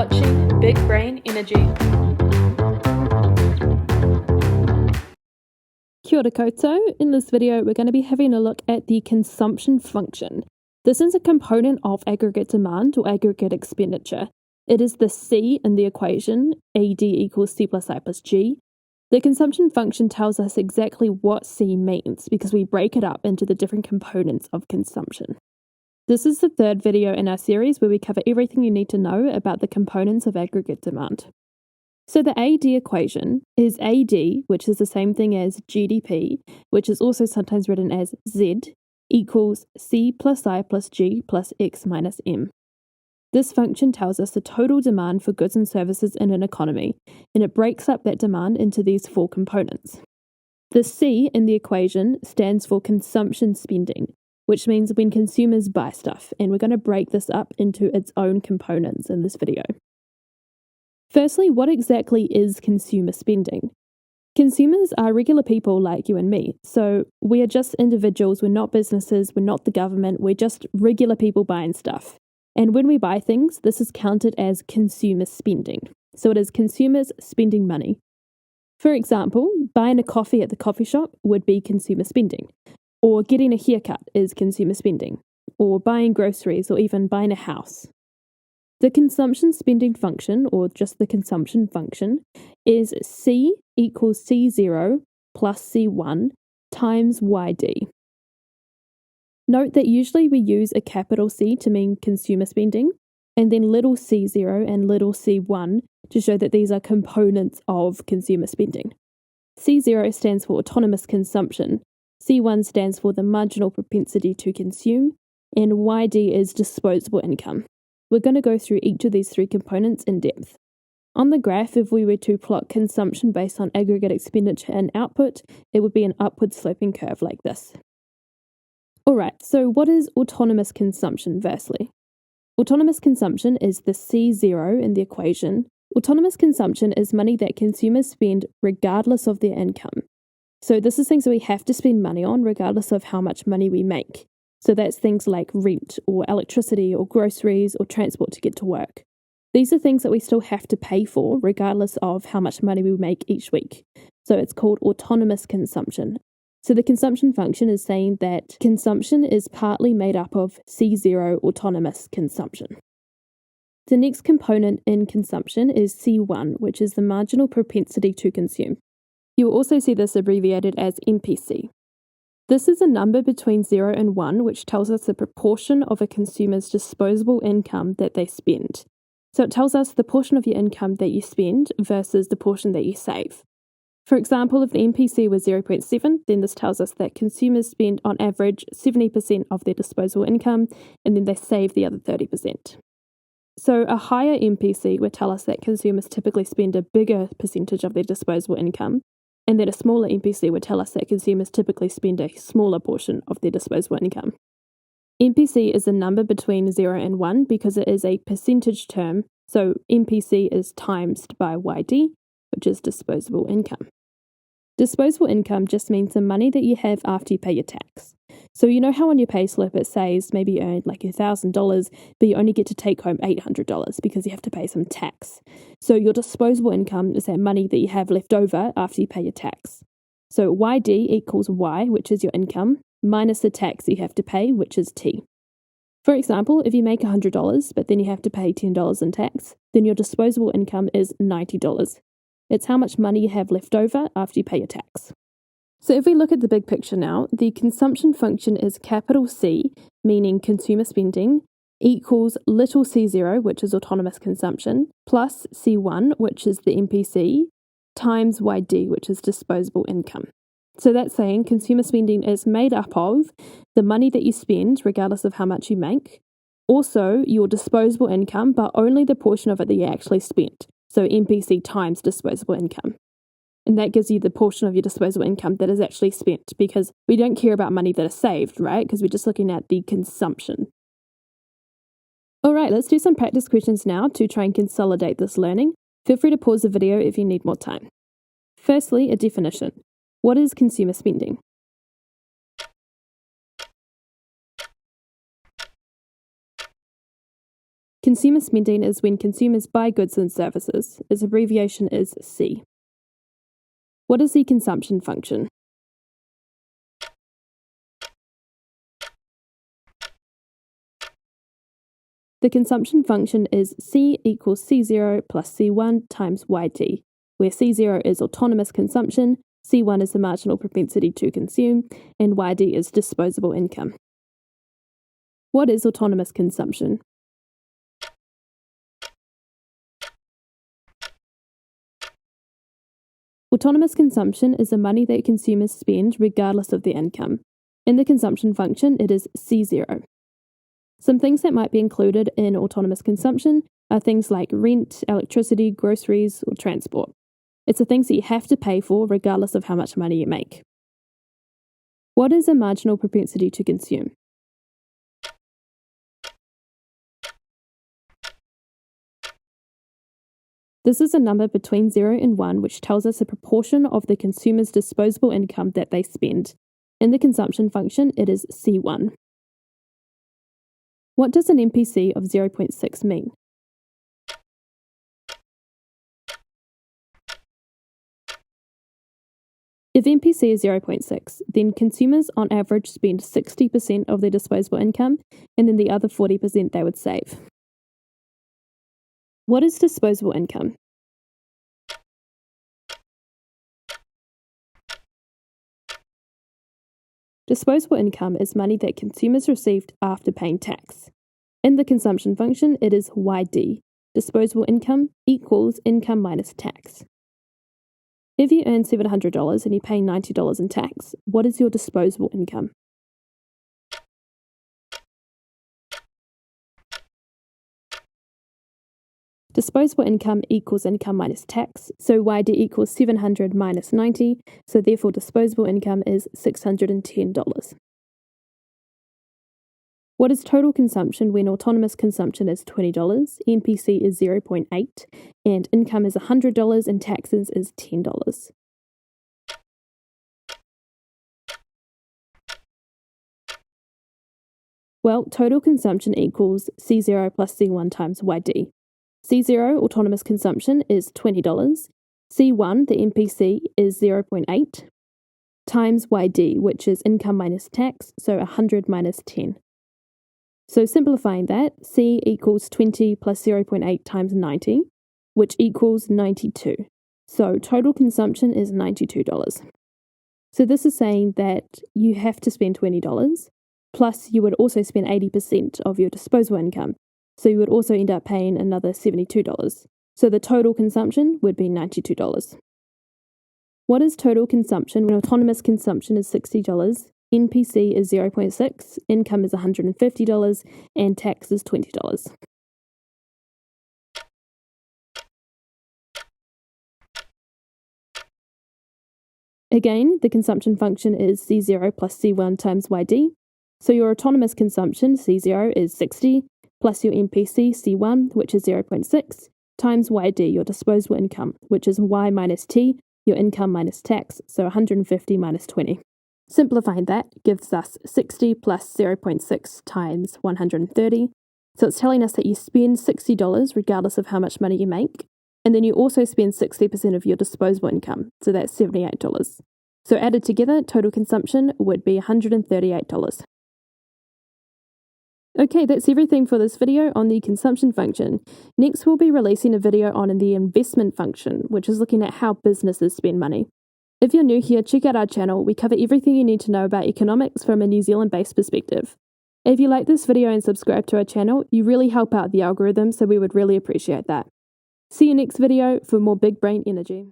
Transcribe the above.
watching Big Brain Energy. Kia ora koutou. In this video, we're going to be having a look at the consumption function. This is a component of aggregate demand or aggregate expenditure. It is the C in the equation, AD equals C plus I plus G. The consumption function tells us exactly what C means because we break it up into the different components of consumption. This is the third video in our series where we cover everything you need to know about the components of aggregate demand. So the AD equation is AD, which is the same thing as GDP, which is also sometimes written as Z, equals C plus I plus G plus X minus M. This function tells us the total demand for goods and services in an economy, and it breaks up that demand into these four components. The C in the equation stands for consumption spending, which means when consumers buy stuff, and we're going to break this up into its own components in this video. Firstly, what exactly is consumer spending? Consumers are regular people like you and me, so we are just individuals, we're not businesses, we're not the government, we're just regular people buying stuff. And when we buy things, this is counted as consumer spending. So it is consumers spending money. For example, buying a coffee at the coffee shop would be consumer spending, or getting a haircut is consumer spending, or buying groceries, or even buying a house. The consumption spending function, or just the consumption function, is C equals C0 plus C1 times YD. Note that usually we use a capital C to mean consumer spending, and then little c0 and little c1 to show that these are components of consumer spending. C0 stands for autonomous consumption, C1 stands for the marginal propensity to consume, and YD is disposable income. We're going to go through each of these three components in depth. On the graph, if we were to plot consumption based on aggregate expenditure and output, it would be an upward sloping curve like this. Alright, so what is autonomous consumption versely? Autonomous consumption is the C0 in the equation. Autonomous consumption is money that consumers spend regardless of their income. So this is things that we have to spend money on regardless of how much money we make. So that's things like rent or electricity or groceries or transport to get to work. These are things that we still have to pay for regardless of how much money we make each week. So it's called autonomous consumption. So the consumption function is saying that consumption is partly made up of C0 autonomous consumption. The next component in consumption is C1, which is the marginal propensity to consume. You will also see this abbreviated as MPC. This is a number between 0 and 1, which tells us the proportion of a consumer's disposable income that they spend. So it tells us the portion of your income that you spend versus the portion that you save. For example, if the MPC was 0.7, then this tells us that consumers spend on average 70% of their disposable income, and then they save the other 30%. So a higher MPC would tell us that consumers typically spend a bigger percentage of their disposable income, and then a smaller MPC would tell us that consumers typically spend a smaller portion of their disposable income. MPC is a number between 0 and 1 because it is a percentage term, so MPC is timesed by YD, which is disposable income. Disposable income just means the money that you have after you pay your tax. So you know how on your payslip it says maybe you earned like $1,000, but you only get to take home $800 because you have to pay some tax. So your disposable income is that money that you have left over after you pay your tax. So YD equals Y, which is your income, minus the tax that you have to pay, which is T. For example, if you make $100, but then you have to pay $10 in tax, then your disposable income is $90. It's how much money you have left over after you pay your tax. So if we look at the big picture now, the consumption function is capital C, meaning consumer spending, equals little c0, which is autonomous consumption, plus C1, which is the MPC, times YD, which is disposable income. So that's saying consumer spending is made up of the money that you spend, regardless of how much you make, also your disposable income, but only the portion of it that you actually spent. So MPC times disposable income. And that gives you the portion of your disposable income that is actually spent, because we don't care about money that is saved, right? Because we're just looking at the consumption. All right, let's do some practice questions now to try and consolidate this learning. Feel free to pause the video if you need more time. Firstly, a definition. What is consumer spending? Consumer spending is when consumers buy goods and services. Its abbreviation is C. What is the consumption function? The consumption function is C equals C0 plus C1 times YT, where C0 is autonomous consumption, C1 is the marginal propensity to consume, and YD is disposable income. What is autonomous consumption? Autonomous consumption is the money that consumers spend regardless of their income. In the consumption function, it is C0. Some things that might be included in autonomous consumption are things like rent, electricity, groceries, or transport. It's the things that you have to pay for regardless of how much money you make. What is a marginal propensity to consume? This is a number between 0 and 1 which tells us a proportion of the consumer's disposable income that they spend. In the consumption function, it is C1. What does an MPC of 0.6 mean? If MPC is 0.6, then consumers on average spend 60% of their disposable income, and then the other 40% they would save. What is disposable income? Disposable income is money that consumers received after paying tax. In the consumption function, it is YD. Disposable income equals income minus tax. If you earn $700 and you pay $90 in tax, what is your disposable income? Disposable income equals income minus tax, so YD equals 700 minus 90, so therefore disposable income is $610. What is total consumption when autonomous consumption is $20, MPC is 0.8, and income is $100 and taxes is $10? Well, total consumption equals C0 plus C1 times YD. C0, autonomous consumption, is $20. C1, the MPC, is 0.8 times YD, which is income minus tax, so 100 minus 10. So simplifying that, C equals 20 plus 0.8 times 90, which equals 92. So total consumption is $92. So this is saying that you have to spend $20, plus you would also spend 80% of your disposable income. So you would also end up paying another $72. So the total consumption would be $92. What is total consumption when autonomous consumption is $60, NPC is 0.6, income is $150, and tax is $20? Again, the consumption function is C0 plus C1 times YD. So your autonomous consumption, C0, is 60, plus your MPC, C1, which is 0.6, times YD, your disposable income, which is Y minus T, your income minus tax, so 150 minus 20. Simplifying that gives us 60 plus 0.6 times 130. So it's telling us that you spend $60 regardless of how much money you make, and then you also spend 60% of your disposable income, so that's $78. So added together, total consumption would be $138. Okay, that's everything for this video on the consumption function. Next, we'll be releasing a video on the investment function, which is looking at how businesses spend money. If you're new here, check out our channel. We cover everything you need to know about economics from a New Zealand-based perspective. If you like this video and subscribe to our channel, you really help out the algorithm, so we would really appreciate that. See you next video for more big brain energy.